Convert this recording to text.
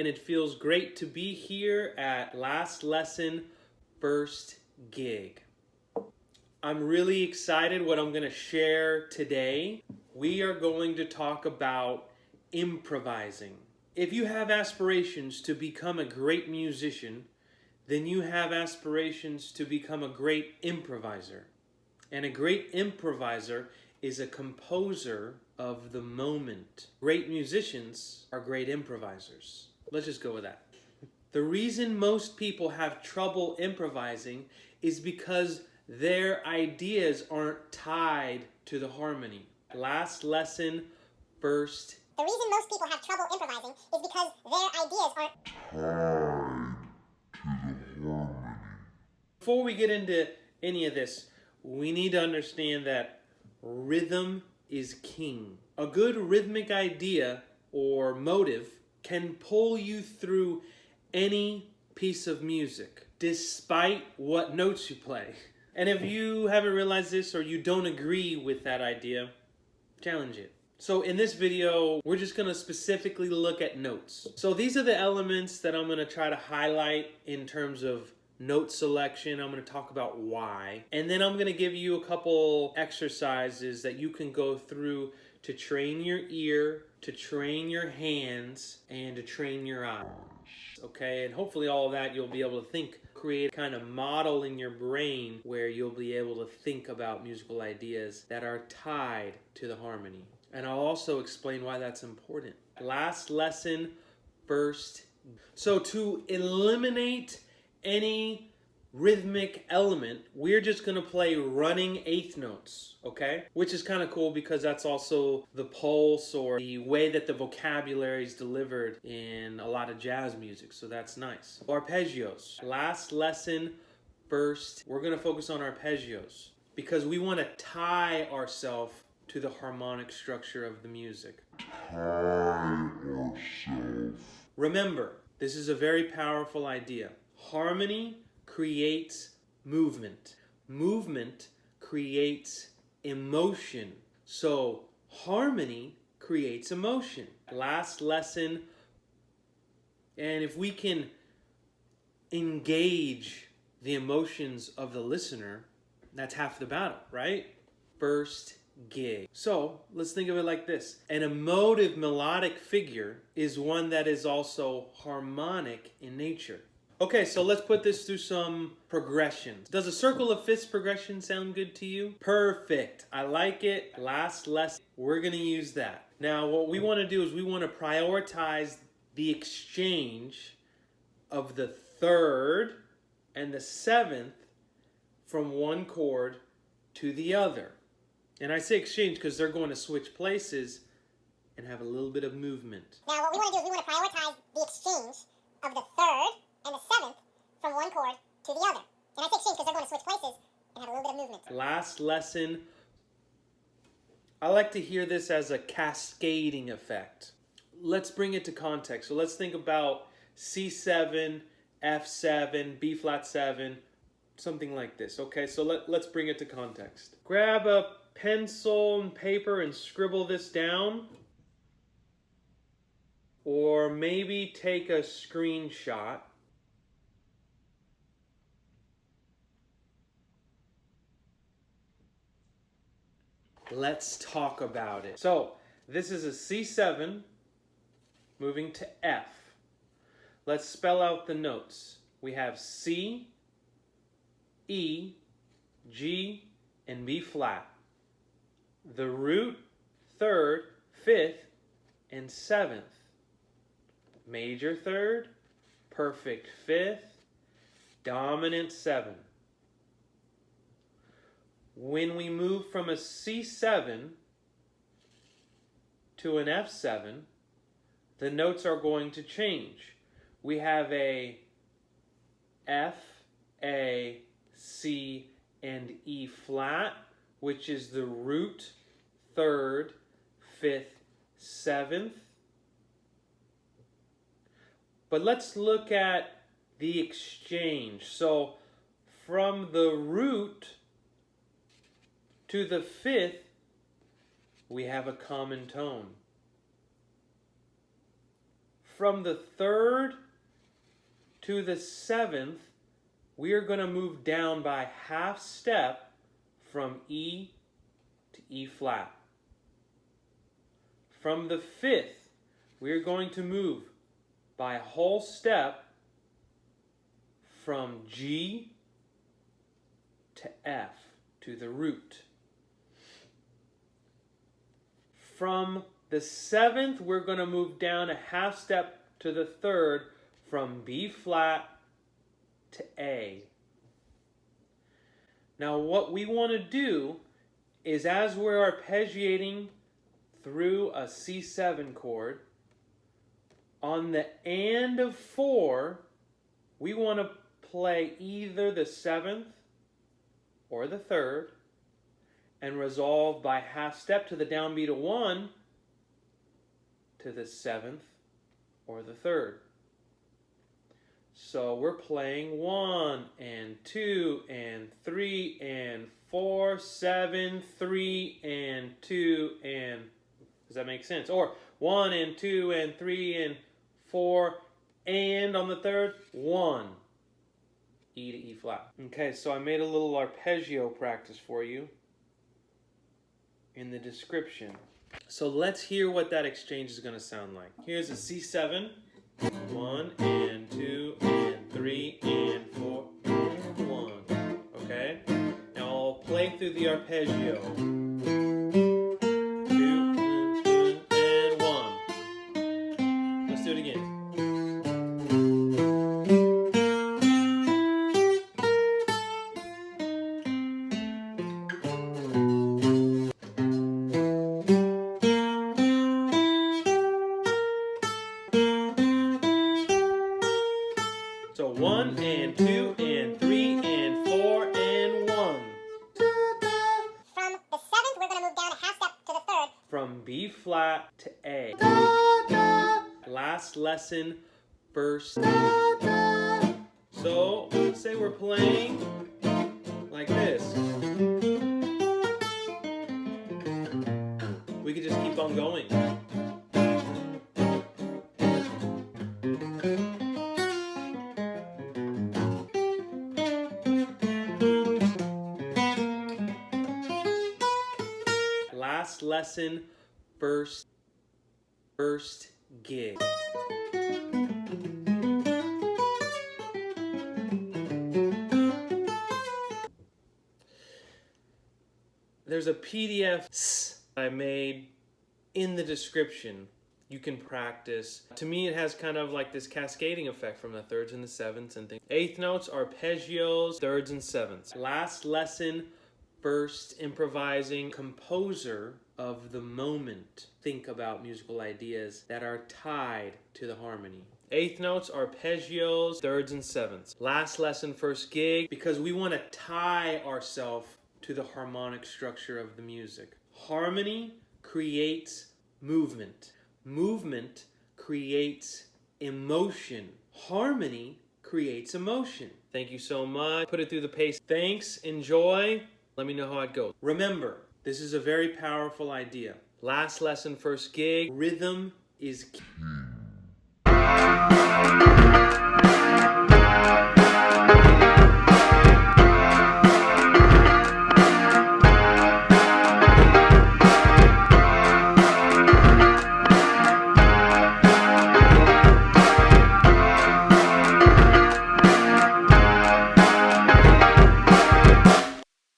and it feels great to be here at Last Lesson, First Gig. I'm really excited what I'm going to share today. We are going to talk about improvising. If you have aspirations to become a great musician, then you have aspirations to become a great improviser. And a great improviser is a composer of the moment. Great musicians are great improvisers. Let's just go with that. The reason most people have trouble improvising is because their ideas aren't tied to the harmony. Last lesson, first. The reason most people have trouble improvising is because their ideas aren't tied to the harmony. Before we get into any of this, we need to understand that rhythm is king. A good rhythmic idea or motive can pull you through any piece of music, despite what notes you play. And if you haven't realized this or you don't agree with that idea, challenge it. So in this video, we're just going to specifically look at notes. So these are the elements that I'm going to try to highlight in terms of note selection. I'm going to talk about why. And then I'm going to give you a couple exercises that you can go through to train your ear, to train your hands, and to train your eyes. Okay, and hopefully all of that you'll be able to think, create a kind of model in your brain where you'll be able to think about musical ideas that are tied to the harmony. And I'll also explain why that's important. Last lesson, first. So to eliminate any rhythmic element, we're just going to play running eighth notes, okay? Which is kind of cool because that's also the pulse or the way that the vocabulary is delivered in a lot of jazz music, so that's nice. Arpeggios. Last lesson, first. We're going to focus on arpeggios because we want to tie ourselves to the harmonic structure of the music. Tie ourselves. Remember, this is a very powerful idea. Harmony creates movement. Movement creates emotion. So harmony creates emotion. Last lesson, and if we can engage the emotions of the listener, that's half the battle, right? First gig. So let's think of it like this. An emotive melodic figure is one that is also harmonic in nature. Okay, so let's put this through some progressions. Does a circle of fifths progression sound good to you? Perfect. I like it. Last lesson, we're going to use that. Now, what we want to do is we want to prioritize the exchange of the third and the seventh from one chord to the other. And I say exchange because they're going to switch places and have a little bit of movement. Now, what we want to do is we want to prioritize the exchange of the third and the seventh from one chord to the other. And I say exchange because they're going to switch places and have a little bit of movement. Last lesson. I like to hear this as a cascading effect. Let's bring it to context. So let's think about C7, F7, B flat 7, something like this. Okay, so let's bring it to context. Grab a pencil and paper and scribble this down. Or maybe take a screenshot. Let's talk about it. So, this is a C7 moving to F. Let's spell out the notes. We have C, E, G, and B flat. The root, third, fifth, and seventh. Major third, perfect fifth, dominant seven. When we move from a C7 to an F7, the notes are going to change. We have a F, A, C, and E flat, which is the root, third, fifth, seventh. But let's look at the exchange. So from the root to the fifth, we have a common tone. from the 3rd to the 7th, we are going to move down by half step from E to E flat. From the 5th, we are going to move by a whole step from G to F, to the root. From the 7th, we're going to move down a half step to the 3rd from B flat to A. Now what we want to do is, as we're arpeggiating through a C7 chord, on the and of 4, we want to play either the 7th or the 3rd and resolve by half step to the downbeat of 1 to the 7th or the 3rd. So we're playing 1 and 2 and 3 and 4, 7, 3 and 2 and... Does that make sense? Or 1 and 2 and 3 and 4 and on the 3rd, 1. E to E flat. Okay, so I made a little arpeggio practice for you in the description. So let's hear what that exchange is going to sound like. Here's a C7. 1 and 2 and 3 and 4 and 1. Okay? Now I'll play through the arpeggio. 2 and 1. Let's do it again. So 1 and 2 and 3 and 4 and 1. From the 7th, we're going to move down a half step to the 3rd. From B flat to A. Last lesson, first. So let's say we're playing like this. We could just keep on going. Last lesson, first gig. There's a PDF I made in the description. You can practice. To me, it has kind of like this cascading effect from the 3rds and the 7ths and things. 8th notes, arpeggios, 3rds and 7ths. Last lesson, first improvising, composer of the moment. Think about musical ideas that are tied to the harmony. 8th notes, arpeggios, 3rds and 7ths. Last lesson, first gig, because we want to tie ourselves to the harmonic structure of the music. Harmony creates movement. Movement creates emotion. Harmony creates emotion. Thank you so much. Put it through the pace. Thanks, enjoy. Let me know how it goes. Remember, this is a very powerful idea. Last lesson, first gig. Rhythm is key.